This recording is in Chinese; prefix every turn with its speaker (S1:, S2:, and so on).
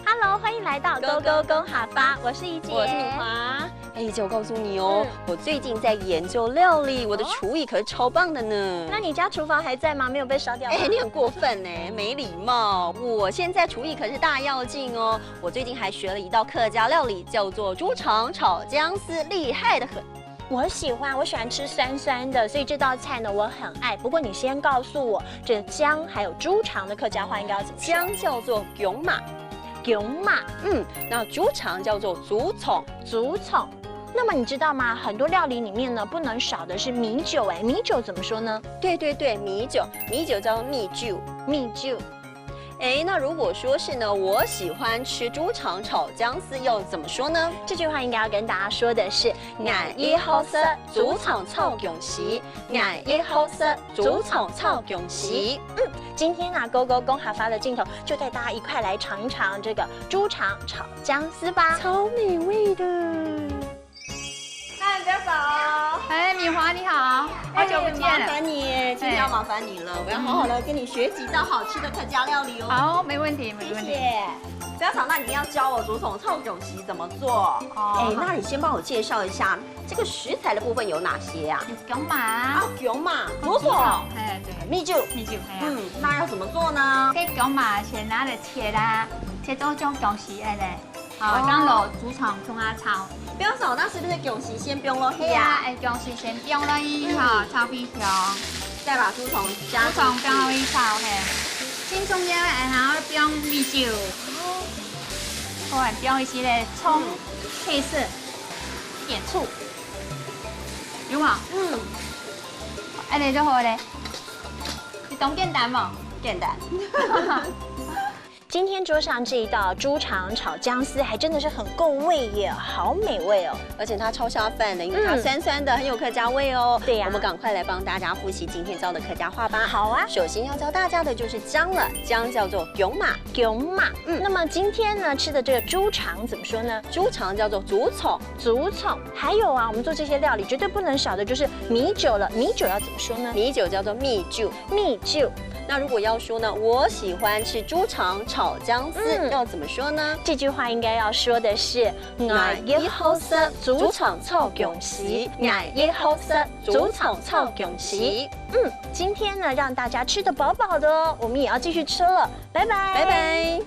S1: Hello， 欢迎来到勾勾公哈巴，我是怡姐，
S2: 我是敏华。怡姐，我告诉你哦，我最近在研究料理，我的厨艺可是超棒的呢。
S1: 那你家厨房还在吗？没有被烧掉吗？
S2: 你很过分呢，没礼貌。我现在厨艺可是大跃进哦。我最近还学了一道客家料理，叫做猪肠炒姜丝，厉害的很。
S1: 我喜欢吃酸酸的，所以这道菜呢我很爱。不过你先告诉我，这个姜还有猪肠的客家话应该要怎么说？
S2: 姜叫做姜马，
S1: 姜马，
S2: 那猪肠叫做竹葱，
S1: 竹葱。那么你知道吗？很多料理里面呢，不能少的是米酒。米酒怎么说呢？
S2: 对，米酒叫米酒，
S1: 米酒。
S2: 那如果说是呢，我喜欢吃猪肠炒姜丝，要怎么说呢？
S1: 这句话应该要跟大家说的是：
S2: 俺一好食猪肠炒姜丝，俺一好食猪肠炒姜丝。
S1: 今天呢，勾勾公哈发的镜头就带大家一块来尝一尝这个猪肠炒姜丝吧，
S2: 超美味的。
S3: 比较少。敏华你好，好久不见了。
S2: 麻烦你，今天要麻烦你了，我要好好的跟你学几道好吃的客家料理哦。
S3: 好，没问题，没问题。
S2: 比较少，那你一定要教我竹筒臭韭丝怎么做。那你先帮我介绍一下这个食材的部分有哪些呀？
S3: 姜麻，
S2: 姜麻，竹筒，
S3: 对，
S2: 米酒，那要怎么做呢？
S3: 这姜麻先拿来切啦，切做姜丝来嘞。好，刚落猪肠葱啊炒。
S2: 比较少，那是不是姜丝先冰落去
S3: 啊？姜丝先冰落去，好，炒皮香，
S2: 再把猪肠加
S3: 猪肠冰落去炒，先中间然后冰米酒，好，冰一些嘞葱、配色，一点醋，有冇？安尼就好嘞。你懂简单冇？
S2: 简单。
S1: 今天桌上这一道猪肠炒姜丝还真的是很够味耶，好美味哦！
S2: 而且它超下饭的，因为它酸酸的，很有客家味哦。
S1: 对呀，
S2: 我们赶快来帮大家复习今天教的客家话吧。
S1: 好啊，
S2: 首先要教大家的就是姜了，姜叫做姜马，
S1: 姜马。那么今天呢吃的这个猪肠怎么说呢？
S2: 猪肠叫做竹葱，
S1: 竹葱。还有啊，我们做这些料理绝对不能少的就是米酒了，米酒要怎么说呢？
S2: 米酒叫做米酒，
S1: 米酒。
S2: 那如果要说呢，我喜欢吃猪肠炒姜丝，要怎么说呢？
S1: 这句话应该要说的是：俺一好食猪肠炒姜丝，俺一好食猪肠炒姜丝。今天呢让大家吃得饱饱的哦，我们也要继续吃了，拜拜，
S2: 拜拜。